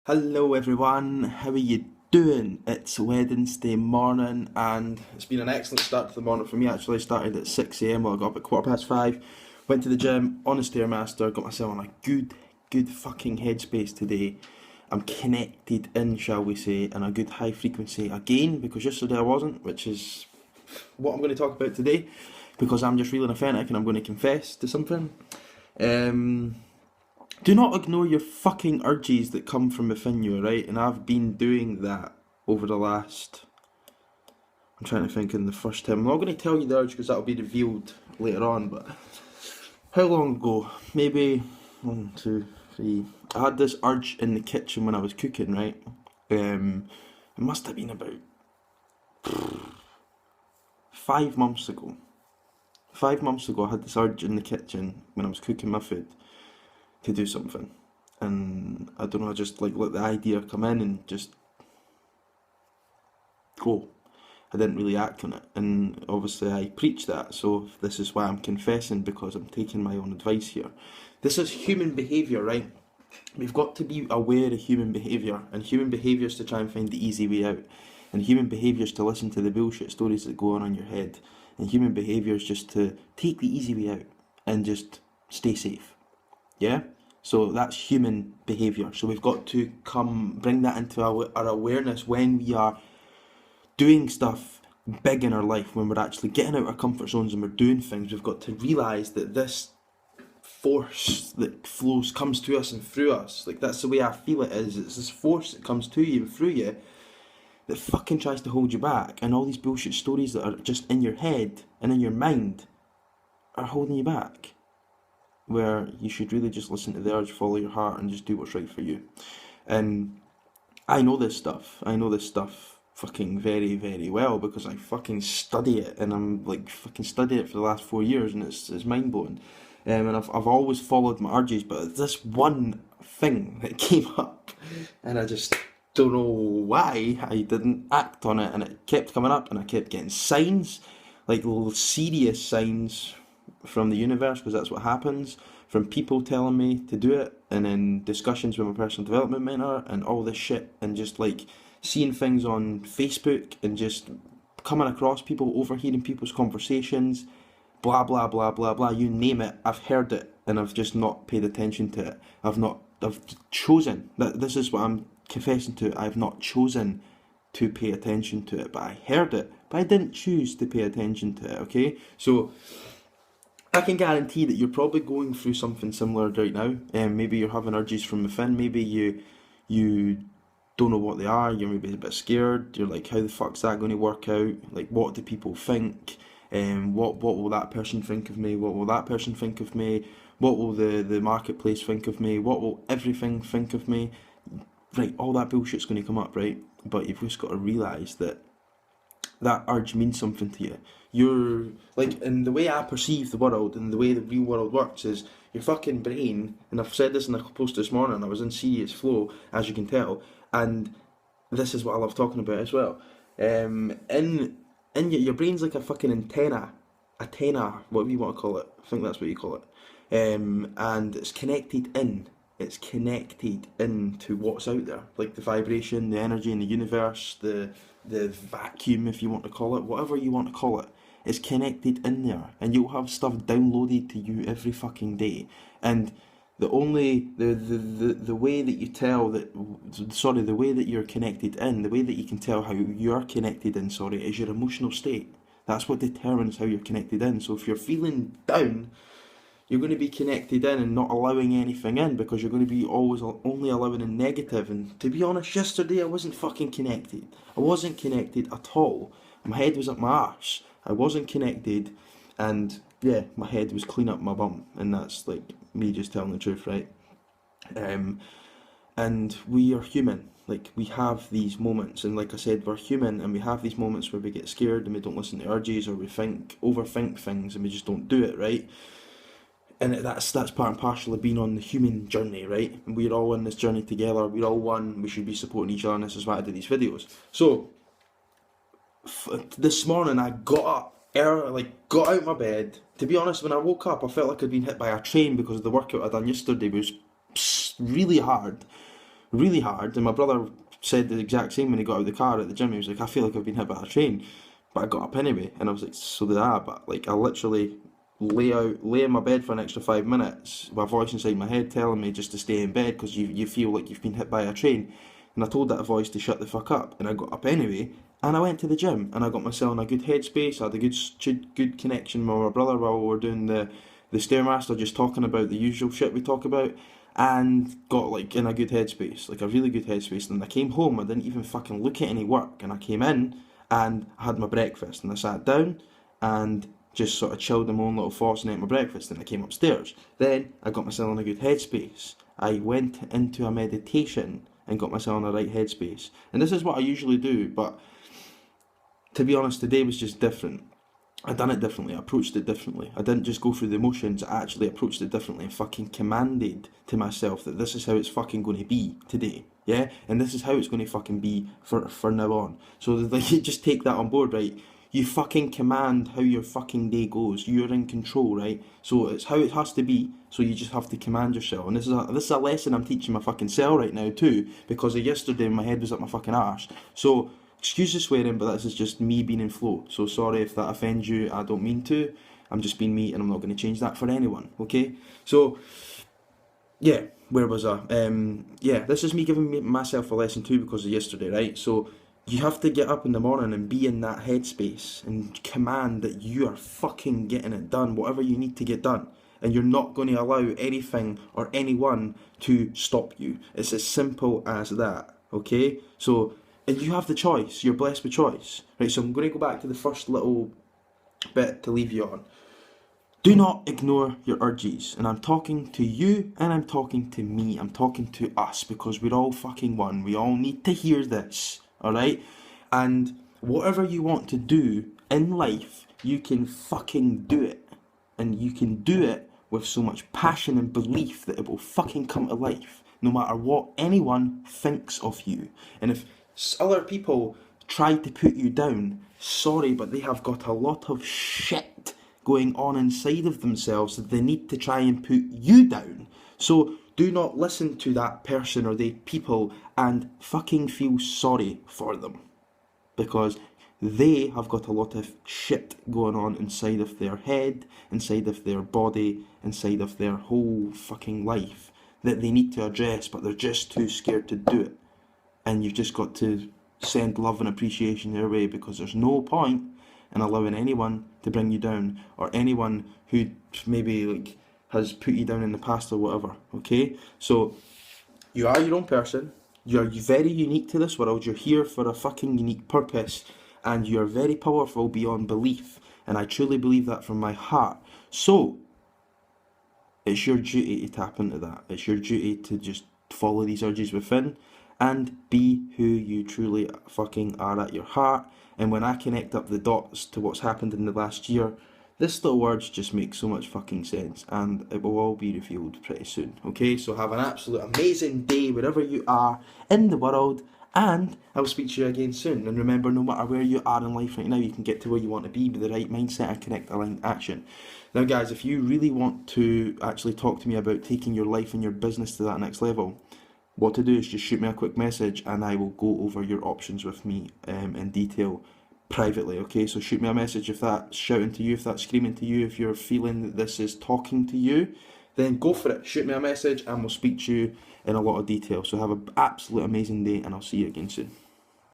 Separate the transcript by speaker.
Speaker 1: Hello everyone, how are you doing? It's Wednesday morning and it's been an excellent start to the morning for me actually. I started at 6 a.m, well I got up at 5:15, went to the gym, on a Stairmaster, got myself on a good fucking headspace today. I'm connected in, shall we say, in a good high frequency again, because yesterday I wasn't, which is what I'm going to talk about today, because I'm just feeling authentic and I'm going to confess to something. Um, do not ignore your fucking urges that come from within you, right? And I've been doing that over the last. I'm trying to think in the first time. I'm not going to tell you the urge because that'll be revealed later on, but how long ago? Maybe 1, 2, 3. I had this urge in the kitchen when I was cooking, right? It must have been about 5 months ago. 5 months ago, I had this urge in the kitchen when I was cooking my food to do something. And I don't know, I just like let the idea come in and just go. I didn't really act on it. And obviously I preach that, so this is why I'm confessing, because I'm taking my own advice here. This is human behaviour, right? We've got to be aware of human behaviour, and human behaviour is to try and find the easy way out. And human behaviour is to listen to the bullshit stories that go on in your head. And human behaviour is just to take the easy way out and just stay safe. Yeah? So that's human behaviour. So we've got to bring that into our awareness when we are doing stuff big in our life, when we're actually getting out of our comfort zones and we're doing things. We've got to realise that this force that comes to us and through us, like that's the way I feel it is. It's this force that comes to you and through you that fucking tries to hold you back, and all these bullshit stories that are just in your head and in your mind are holding you back, where you should really just listen to the urge, follow your heart, and just do what's right for you. And I know this stuff. I know this stuff fucking very, very well, because I fucking study it, and I'm like fucking studying it for the last 4 years, and it's mind blowing. And I've always followed my urges, but this one thing that came up, and I just don't know why I didn't act on it, and it kept coming up, and I kept getting signs, like little serious signs from the universe, because that's what happens, from people telling me to do it, and then discussions with my personal development mentor, and all this shit, and just like seeing things on Facebook, and just coming across people, overhearing people's conversations, blah blah blah blah blah, you name it, I've heard it, and I've just not paid attention to it. I've chosen, that this is what I'm confessing to, I've not chosen to pay attention to it, but I heard it, but I didn't choose to pay attention to it, okay? So I can guarantee that you're probably going through something similar right now. Maybe you're having urges from within. Maybe you don't know what they are. You're maybe a bit scared. You're like, how the fuck's that going to work out? Like, what do people think? What will that person think of me? What will that person think of me? What will the marketplace think of me? What will everything think of me? Right, all that bullshit's going to come up, right? But you've just got to realise that that urge means something to you. You're like, and the way I perceive the world and the way the real world works is your fucking brain, and I've said this in a post this morning, I was in serious flow, as you can tell, and this is what I love talking about as well. In your brain's like a fucking antenna, whatever you want to call it. I think that's what you call it. And it's connected in. It's connected into what's out there, like the vibration, the energy in the universe, the vacuum, if you want to call it, whatever you want to call it. It's connected in there, and you'll have stuff downloaded to you every fucking day. And the way that you tell that, sorry, the way that you're connected in, the way that you can tell how you're connected in, sorry, is your emotional state. That's what determines how you're connected in. So if you're feeling down, you're going to be connected in and not allowing anything in, because you're going to be always only allowing a negative. And to be honest, yesterday I wasn't fucking connected. I wasn't connected at all. My head was up my arse. I wasn't connected, and yeah, my head was clean up my bum, and that's like me just telling the truth, right? And we are human. Like, we have these moments, and like I said, we're human, and we have these moments where we get scared and we don't listen to urges, or we overthink things, and we just don't do it, right? And that's part and parcel of being on the human journey, right? And we're all on this journey together. We're all one. We should be supporting each other, and this is why I do these videos. So this morning I got up early, got out of my bed. To be honest, when I woke up, I felt like I'd been hit by a train, because the workout I'd done yesterday was really hard. really hard. And my brother said the exact same when he got out of the car at the gym. He was like, I feel like I've been hit by a train. But I got up anyway. And I was like, so did I. But like, I literally lay in my bed for an extra 5 minutes, my voice inside my head telling me just to stay in bed because you feel like you've been hit by a train. And I told that voice to shut the fuck up. And I got up anyway. And I went to the gym and I got myself in a good headspace. I had a good connection with my brother while we were doing the Stairmaster, just talking about the usual shit we talk about, and got like in a good headspace, like a really good headspace. And I came home, I didn't even fucking look at any work, and I came in and I had my breakfast, and I sat down and just sort of chilled in my own little thoughts and ate my breakfast, and I came upstairs. Then I got myself in a good headspace. I went into a meditation and got myself in the right headspace. And this is what I usually do, but to be honest, today was just different. I done it differently, I approached it differently. I didn't just go through the motions, I actually approached it differently and fucking commanded to myself that this is how it's fucking going to be today, yeah? And this is how it's going to fucking be for now on. So like, you just take that on board, right? You fucking command how your fucking day goes. You're in control, right? So it's how it has to be, so you just have to command yourself. And this is a lesson I'm teaching my fucking self right now too, because of yesterday my head was up my fucking arse. So excuse the swearing, but this is just me being in flow. So sorry if that offends you, I don't mean to. I'm just being me and I'm not going to change that for anyone, okay? So, yeah, where was I? Yeah, this is me giving myself a lesson too because of yesterday, right? So, you have to get up in the morning and be in that headspace and command that you are fucking getting it done, whatever you need to get done. And you're not going to allow anything or anyone to stop you. It's as simple as that, okay? So, and you have the choice. You're blessed with choice. Right, so I'm going to go back to the first little bit to leave you on. Do not ignore your urges. And I'm talking to you and I'm talking to me. I'm talking to us because we're all fucking one. We all need to hear this. Alright? And whatever you want to do in life, you can fucking do it. And you can do it with so much passion and belief that it will fucking come to life. No matter what anyone thinks of you. And if other people try to put you down, sorry, but they have got a lot of shit going on inside of themselves that they need to try and put you down. So do not listen to that person or the people and fucking feel sorry for them, because they have got a lot of shit going on inside of their head, inside of their body, inside of their whole fucking life that they need to address, but they're just too scared to do it. And you've just got to send love and appreciation their way, because there's no point in allowing anyone to bring you down, or anyone who maybe like has put you down in the past or whatever, okay? So you are your own person, you're very unique to this world, you're here for a fucking unique purpose, and you're very powerful beyond belief, and I truly believe that from my heart. So it's your duty to tap into that. It's your duty to just follow these urges within and be who you truly fucking are at your heart. And when I connect up the dots to what's happened in the last year, this little words just make so much fucking sense, and it will all be revealed pretty soon, okay? So have an absolute amazing day wherever you are in the world, and I will speak to you again soon. And remember, no matter where you are in life right now, you can get to where you want to be with the right mindset and correct aligned action. Now guys, if you really want to actually talk to me about taking your life and your business to that next level, what to do is just shoot me a quick message and I will go over your options with me in detail privately, okay? So shoot me a message if that's shouting to you, if that's screaming to you, if you're feeling that this is talking to you, then go for it. Shoot me a message and we'll speak to you in a lot of detail. So have an absolute amazing day and I'll see you again soon.